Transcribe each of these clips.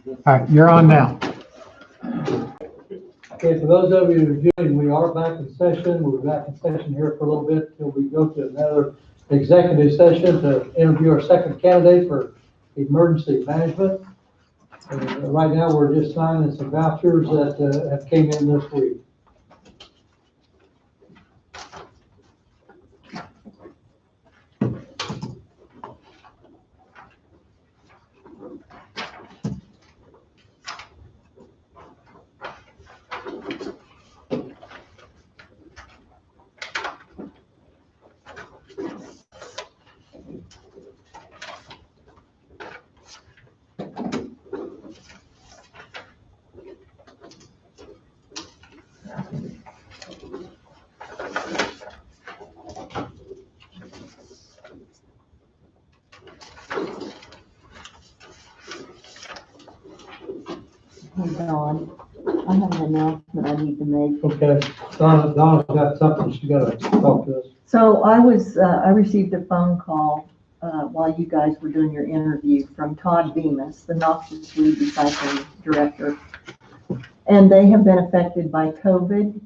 All right, you're on now. Okay, for those of you who are joining, we are back in session. We're back in session here for a little bit till we go to another executive session to interview our second candidate for emergency management. And right now, we're just signing some vouchers that have came in this week. Hold on, I have an announcement I need to make. Okay, Donna's got something she gotta talk to us. So I received a phone call, while you guys were doing your interview from Todd Bemis, the noxious weed recycling director. And they have been affected by COVID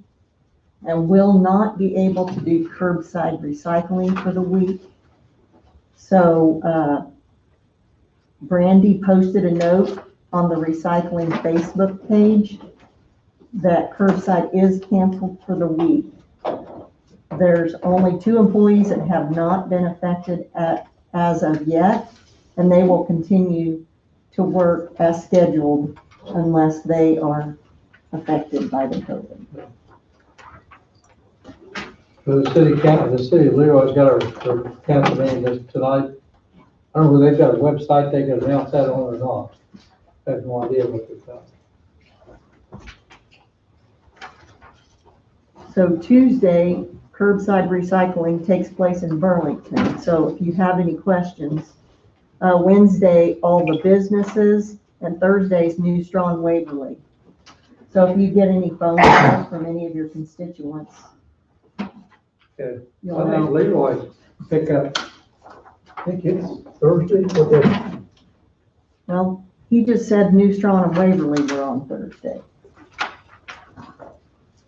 and will not be able to do curbside recycling for the week. So, Brandy posted a note on the recycling Facebook page that curbside is canceled for the week. There's only 2 employees that have not been affected as of yet, and they will continue to work as scheduled unless they are affected by the COVID. The city of Leroy's got their council meeting this tonight. I don't know whether they've got a website they can announce that on or not. I have no idea what they've got. So Tuesday, curbside recycling takes place in Burlington. So if you have any questions, Wednesday, all the businesses, and Thursday's New Strong Waverly. So if you get any phone calls from any of your constituents, Okay. you'll I think know. Leroy's pick up, I think it's Thursday, but they- Well, he just said New Strong and Waverly were on Thursday.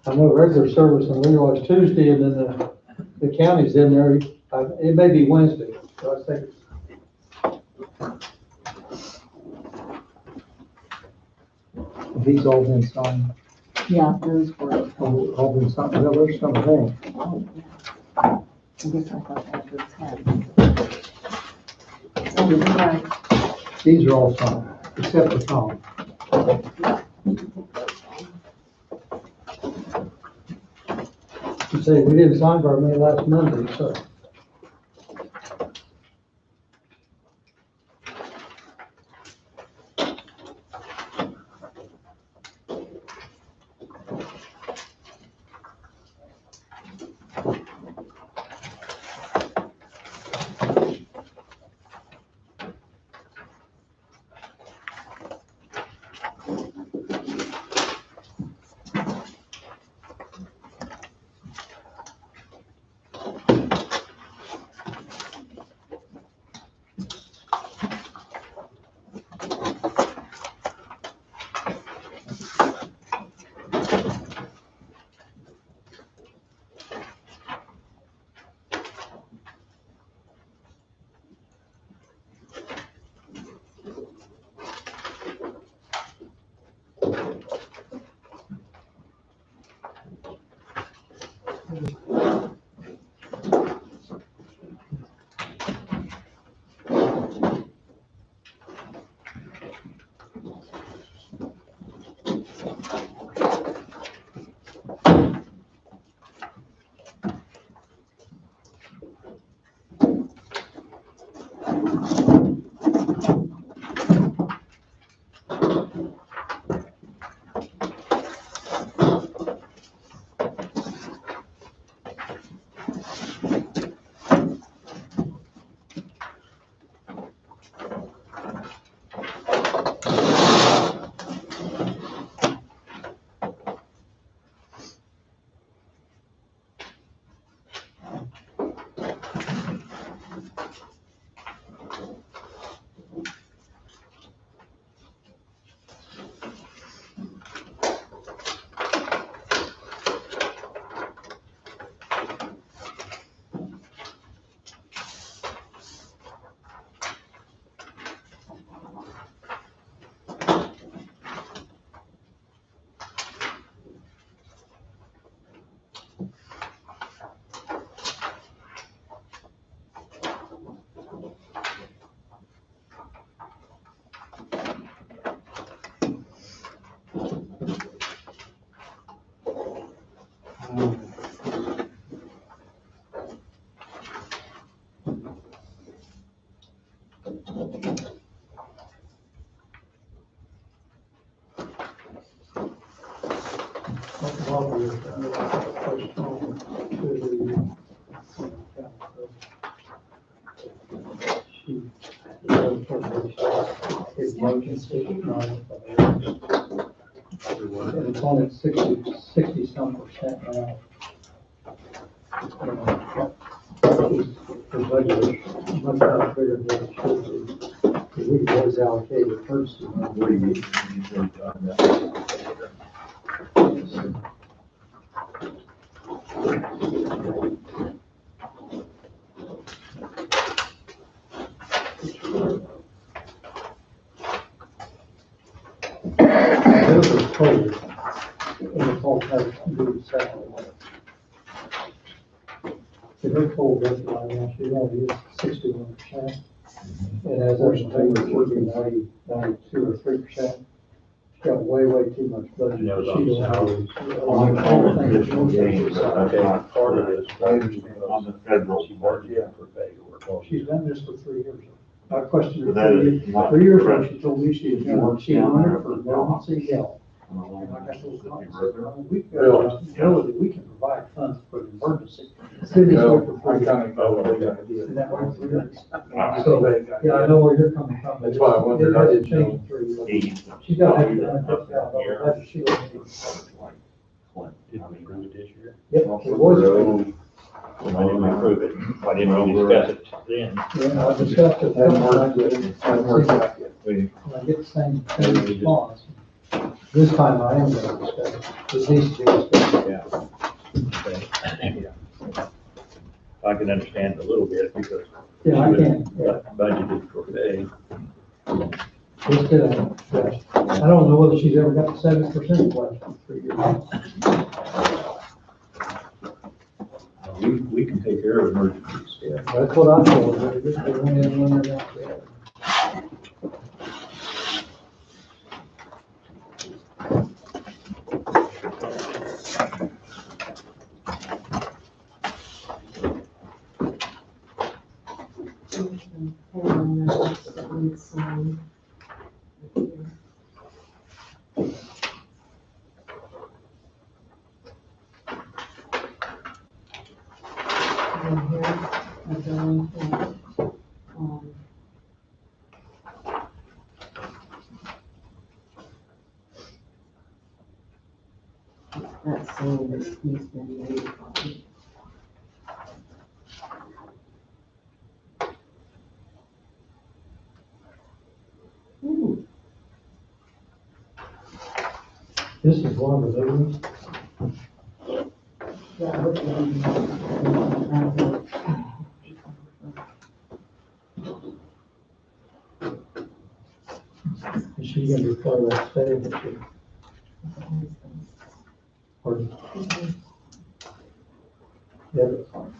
I know regular service in Leroy's Tuesday, and then the county's in there. It may be Wednesday, so I think. These all been signed, Yeah, those were. all been signed, well, there's some things. Oh, yeah. I guess I thought that was had. Oh, you're right. These are all signed, except for Tom. You say we didn't sign for me last Monday, so. And it's only 60 some percent now. The budget is much bigger than it should be. Because we always allocated emergency money. What do you usually talking about? Those are total. And it's all has to do with second. So her full budget line now, she only is 61%. And as of September, it should be 92 or 3%. She's got way too much budget. And that was She on don't have- salaries. On everything, most of Okay, it's salary. part of this. On the federal She part, worked, yeah, for pay or. She's done this for 3 years. I questioned her But that is 3 not 3 years ago, correct. she told me she had done, she wanted for emergency help. And like I told her, I said, "Well, we, really, we can provide funds for the emergency. City's No, looking for I you." kind of know what they gotta Isn't do. that right? So, Yeah, I know where you're coming from. That's why I wondered, I didn't It hasn't changed in 3 years. He. She's got to have that, she doesn't need. Did we approve it this year? Yep, it was. Why didn't we approve it? Why didn't we discuss it then? Yeah, I discussed it. Hadn't worked yet, hadn't worked out yet. We, I get the same response. This time I am going to discuss it. It needs to be discussed. yeah. Okay. Yeah. I can understand it a little bit because. Yeah, I she was can, yeah. Budgeted for pay. Just did a, I don't know whether she's ever got the 7% left in 3 years. We can take care of emergencies. Yeah, that's what I told her. Just they went in, went out there. That's saying that he's been notified. Ooh, This is one of the new ones. that would be. Is she going to be part of that study? That she, or, yeah, that's fine.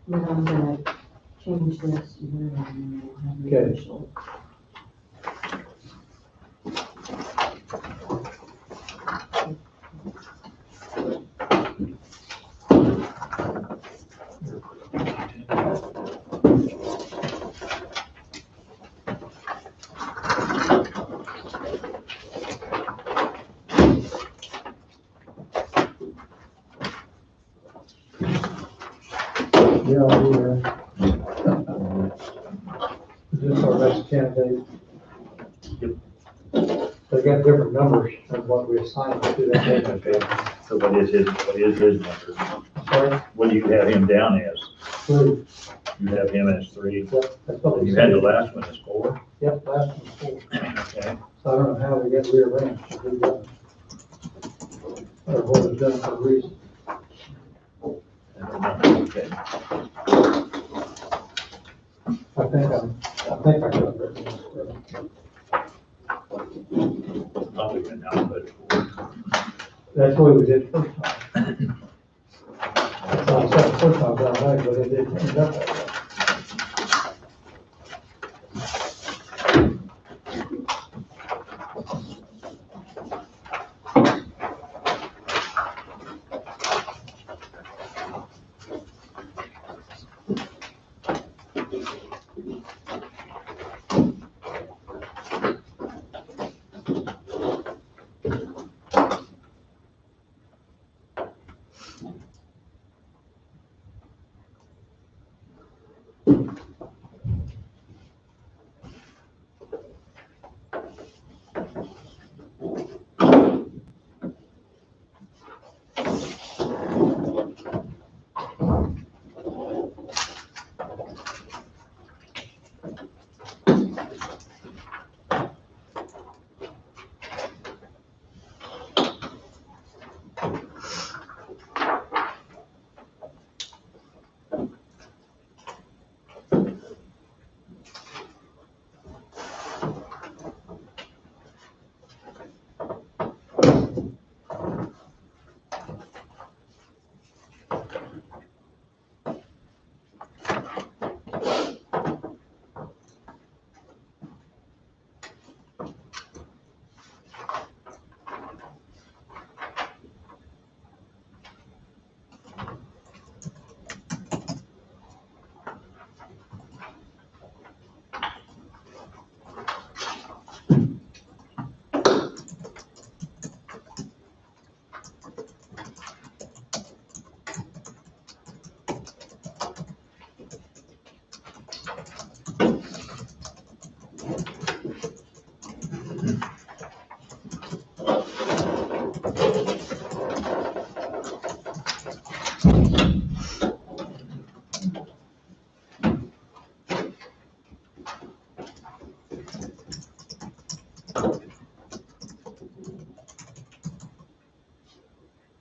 Then I'm gonna change this to where I'm gonna have the Okay. initial. Yeah, I'll be there. Is this our best candidate? They got different numbers than what we assigned to that. Okay. So what is his number? Sorry, What do you have him down as? 3. You have him as 3. Yep, that's what we You had the said. last one as 4. Yep, last one's 4. Okay. So I don't know how we got rearranged. But we got- Or what was done for a reason. Okay. I think I got it. Probably been alphabetical. That's what we did first time. That's what I said the first time, down there, but it didn't end up that way.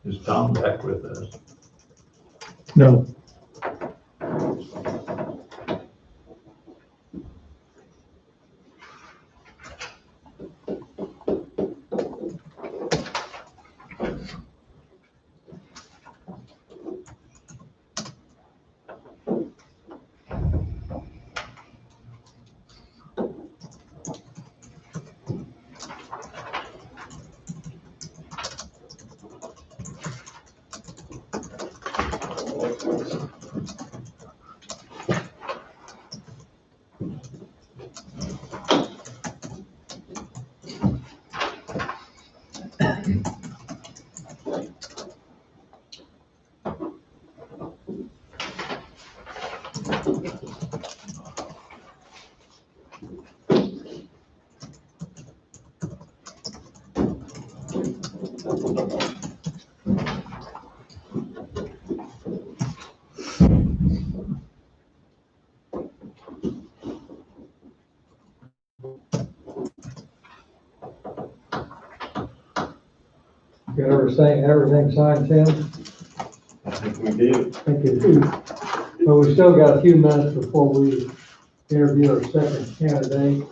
Is Tom back with us? No. Got everything signed, Tim? I think we do. Thank you. But we still got a few minutes before we interview our second candidate.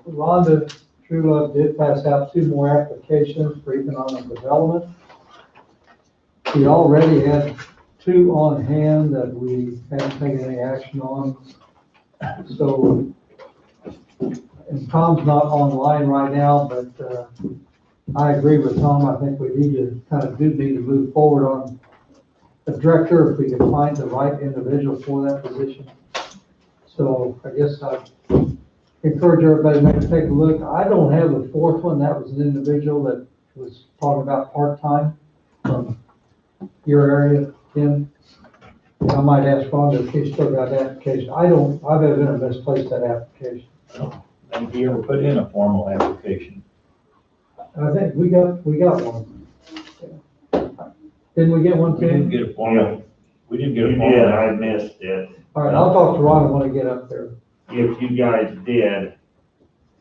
Rhonda Trulove did pass out 2 more applications for economic development. We already had 2 on hand that we haven't taken any action on. So, and Tom's not online right now, but I agree with Tom. I think we need to move forward on the director if we can find the right individual for that position. So I guess I encourage everybody to maybe take a look. I don't have the 4th one. That was an individual that was talking about part-time from your area, Tim. I might ask Rhonda if she's still got the application. I've ever misplaced that application. Have you ever put in a formal application? I think we got one. Didn't we get one, We didn't Tim? get a formal, we didn't get a You formal. did, I missed it. All right, I'll talk to Rhonda when I get up there. If you guys did,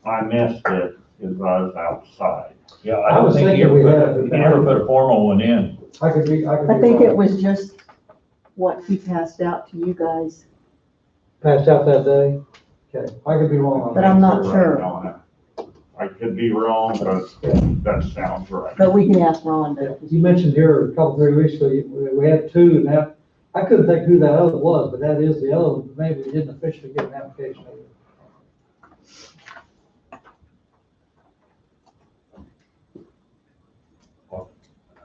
I missed it because I was outside. Yeah, I I don't was think thinking you we ever had, put, but you never put a formal one in. I could be I think wrong. it was just what he passed out to you guys, Passed out that day? Okay, I could be wrong on but that. I'm not You're sure. right on it. I could be wrong, but that sounds right. But we can ask Rhonda. You mentioned here a couple, 3 weeks ago, we had 2, and that, I couldn't think who that other was, but that is the other one, but maybe we didn't officially get an application either.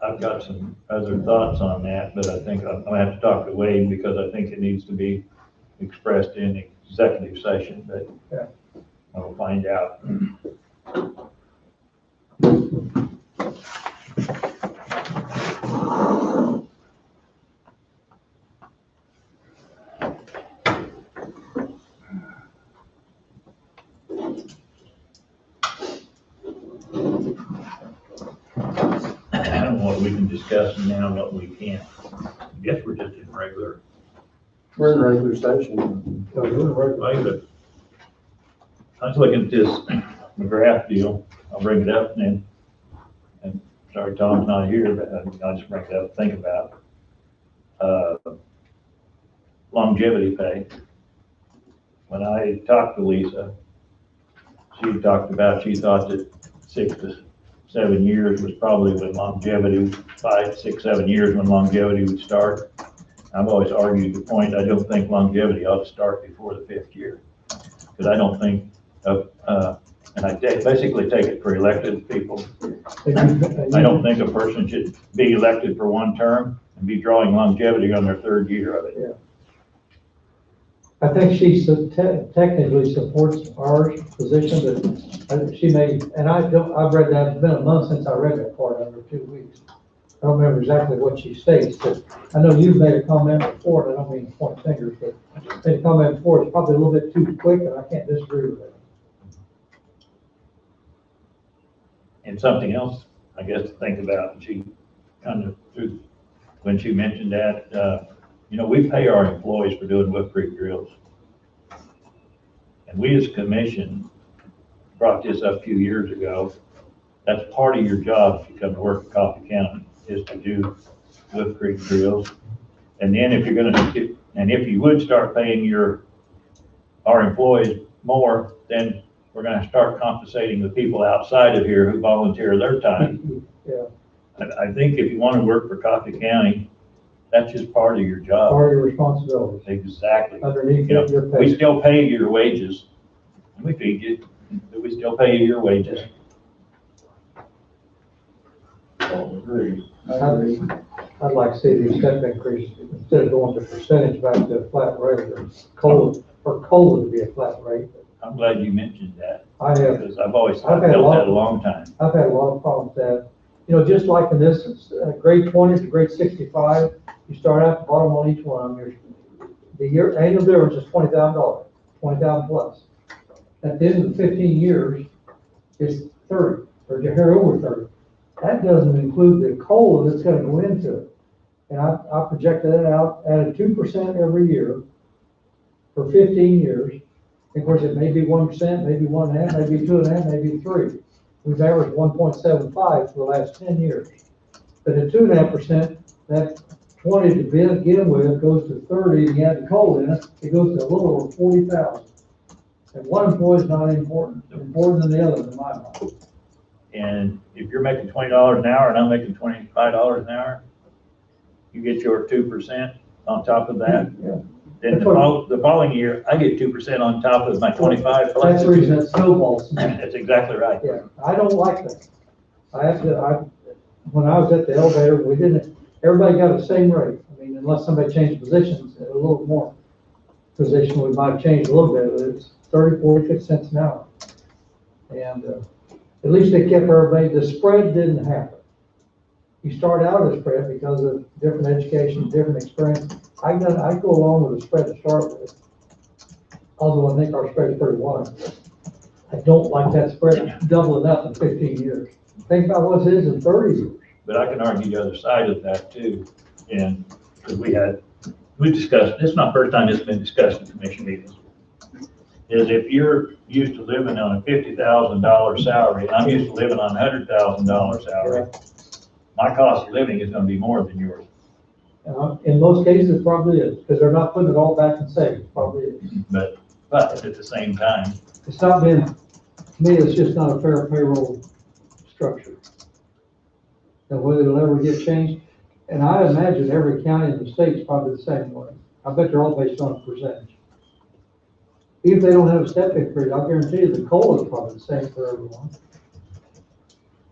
I've got some other thoughts on that, but I think I'm gonna have to talk to Wade because I think it needs to be expressed in executive session, but Yeah. I'll find out. what we can discuss now, what we can't. I guess we're just in regular, We're in regular session. So we're ready. way, but I was looking at this McGrath deal. I'll bring it up and sorry, Tom's not here, but I'll just bring it up, think about, longevity pay. When I talked to Lisa, she talked about, she thought that 6 to 7 years was probably when longevity, 5, 6, 7 years when longevity would start. I've always argued the point, I don't think longevity ought to start before the 5th year. Because I don't think, and I basically take it for elected people. I don't think a person should be elected for one term and be drawing longevity on their 3rd year of it. I think she technically supports our position, but she may, and I've read that, it's been a month since I read that part under 2 weeks. I don't remember exactly what she states, but I know you've made a comment before, and I don't mean to point fingers, but made a comment before, it's probably a little bit too quick, and I can't disagree with that. And something else, I guess, to think about, and she kind of, when she mentioned that, we pay our employees for doing Wolf Creek drills. And we as a commission brought this up a few years ago. That's part of your job if you come to work at Coffee County, is to do Wolf Creek drills. And then if you would start paying our employees more, then we're gonna start compensating the people outside of here who volunteer their time. Yeah, I think if you wanna work for Coffee County, that's just part of your job. part of your responsibilities, Exactly. underneath You know, your we pay. still pay you your wages, and we feed you, but we still pay you your wages. All agree. I'd like to see these step increases, instead of going to percentage back to a flat rate, or COLA to be a flat rate. I'm glad you mentioned that, I have, because I've always I've felt had a lot- that a long time. I've had a lot of problems with that. Just like in this, grade 20 to grade 65, you start out the bottom on each one, the annual difference is $20,000, 20,000 plus. At the end of the 15 years, it's 30, or you're over 30. That doesn't include the COLA that's gonna go into it. And I projected that out, added 2% every year for 15 years. Of course, it may be 1%, maybe 1.5%, maybe 2.5%, maybe 3%. We've averaged 1.75 for the last 10 years. But at 2.5%, that 20 to begin with goes to 30, and you add the COLA in it, it goes to a little over 40,000. And one employee is not important than the other in my mind. And if you're making $20 an hour and I'm making $25 an hour, you get your 2% on top of that. Yeah. Then the following year, I get 2% on top of my 25. That's the reason that snowballs. That's exactly right. Yeah, I don't like that. When I was at the elevator, everybody got the same rate. I mean, unless somebody changed positions, a little more position, we might have changed a little bit. It's 30, 40, 50 cents an hour. And at least they kept everybody, the spread didn't happen. You start out as spread because of different education, different experience. I go along with the spread to start with, although I think our spread is pretty wide. I don't like that spread doubling up in 15 years. Think about what it is in 30 years. But I can argue the other side of that too. And because we discussed, this is not the first time it's been discussed in commission meetings, is if you're used to living on a $50,000 salary, and I'm used to living on a $100,000 salary, my cost of living is gonna be more than yours. In most cases, it probably is, because they're not putting it all back in savings, probably is. But at the same time, It's not been, to me, it's just not a fair payroll structure. And whether it'll ever get changed, and I imagine every county in the state is probably the same way. I bet they're all based on a percentage. Even if they don't have a step increase, I'll guarantee you the COLA is probably the same for everyone.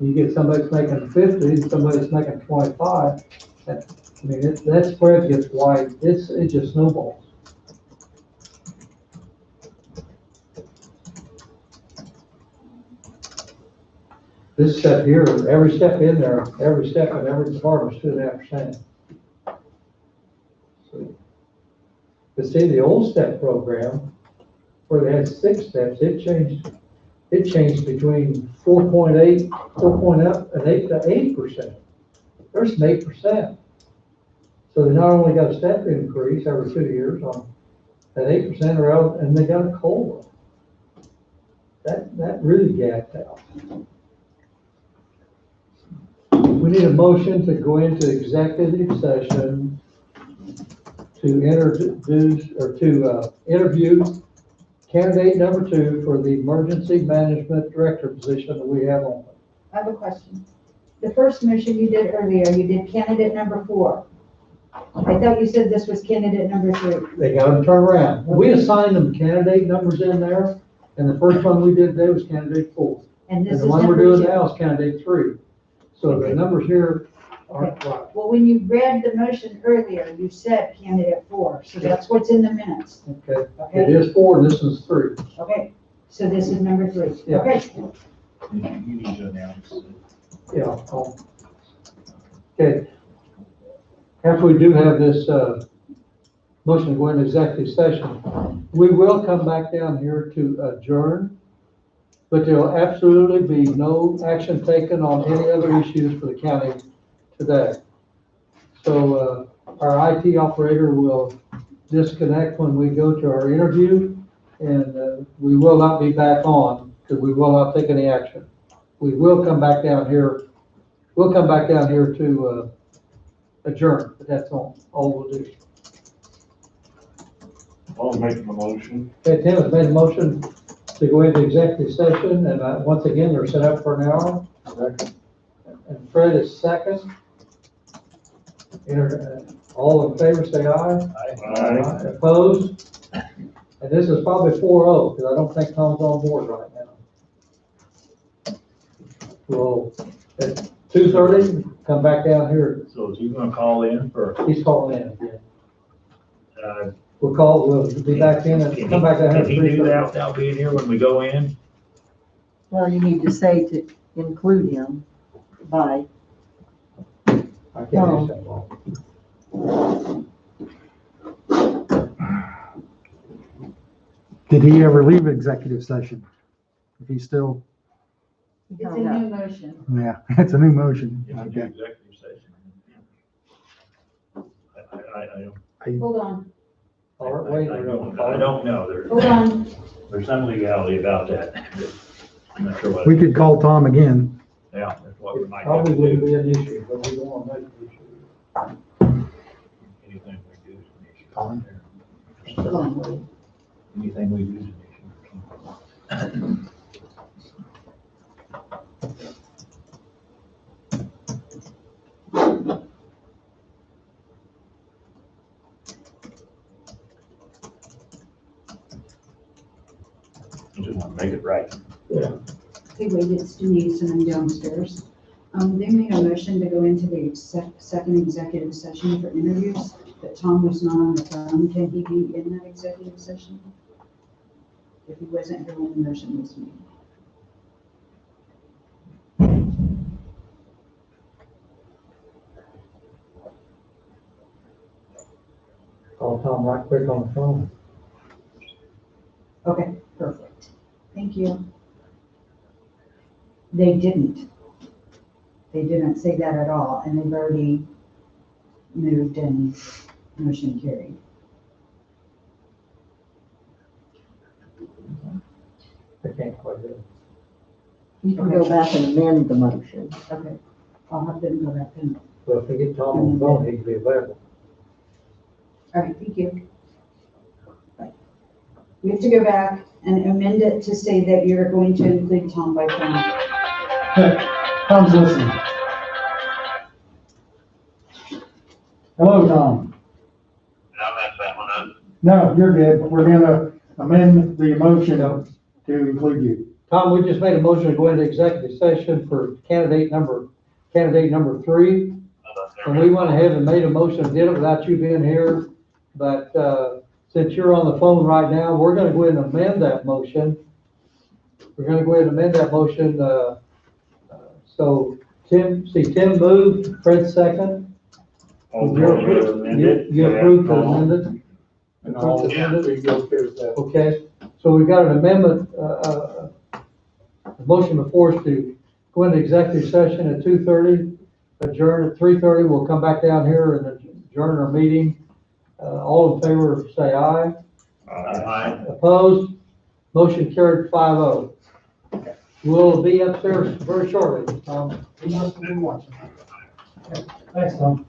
You get somebody that's making 50, and somebody that's making 25, that spread gets wide, it just snowballs. This step here, every step in there, every step in every department is 2.5%. But see, the old step program, where they had 6 steps, it changed between 4.8 and 8%. there's some 8%. So they not only got a step increase every 2 years on that 8% or else, and they got a COLA. That really gapped out. We need a motion to go into executive session to introduce, or to interview candidate number 2 for the emergency management director position that we have on. I have a question. The first motion you did earlier, you did candidate number 4. I thought you said this was candidate number 3. They got them turned around. We assigned them candidate numbers in there, and the first one we did today was candidate 4. And this And is the one we're number doing 2. now is candidate 3. So the numbers here aren't right. Well, when you read the motion earlier, you said candidate 4, so that's what's in the minutes. Okay, it Okay, is 4, and this is 3. okay. So this is number 3. Yeah. Okay, You need to announce it. Yeah. Okay. After we do have this, motion to go into executive session, we will come back down here to adjourn, but there will absolutely be no action taken on any other issues for the county today. So, our IT operator will disconnect when we go to our interview, and, we will not be back on, because we will not take any action. We will come back down here, to, adjourn, but that's all we'll do. I'll make the motion. Okay, Tim has made a motion to go into executive session, and, once again, they're set up for an hour. And Fred is second. All in favor, say aye. Aye. Opposed? And this is probably 4-0, because I don't think Tom's on board right now. We'll, at 2:30, come back down here. So is he gonna call in for, He's calling in. uh, We'll be back in and come back down here. Can he do that without being here when we go in? Well, you need to say to include him by, I can't use that long. Did he ever leave executive session? If he's still, it's a new motion. yeah, it's a new motion. If we do Okay. executive session. I don't. Hold on, All right, wait, I don't know. hold on. There's some legality about that. I'm not sure what. We could call Tom again. Yeah, that's what we might have Probably to wouldn't do. be an issue, but we don't want to make an issue. Anything we do is an issue. Colin? Hold on, wait. Anything we do is an issue. I just want to make it right. Hey, wait, it's Denise and I'm downstairs. They made a motion to go into the second executive session for interviews, but Tom was not on the phone. Can he be in that executive session? If he wasn't here when the motion was made. Call Tom right quick on the phone. Okay, perfect. Thank you. They didn't. They didn't say that at all, and they've already moved and motion carried. I can't quite do it. you can go back and amend the motion. Okay, I'll have them go back in. Well, if we get Tom on the phone, he can be available. All right, thank you. Right. We have to go back and amend it to say that you're going to include Tom by phone. Tom's listening. Hello, Tom. I'll mess that one up. No, you're good. We're gonna amend the motion to include you. Tom, we just made a motion to go into executive session for candidate number 3. And we went ahead and made a motion, did it without you being here. But, since you're on the phone right now, we're gonna go ahead and amend that motion. So Tim moved, Fred second. I'll go ahead and amend it. You approved the Yeah. amended? And all, Yeah. we go through that. Okay, so we've got an amendment, a motion before us to go into executive session at 2:30 adjourn at 3:30. We'll come back down here and adjourn our meeting. All in favor, say aye. Opposed? Motion carried 5-0. We'll be upstairs very shortly. He must have been watching. Thanks, Tom.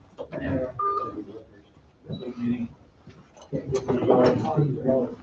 Can't get me going.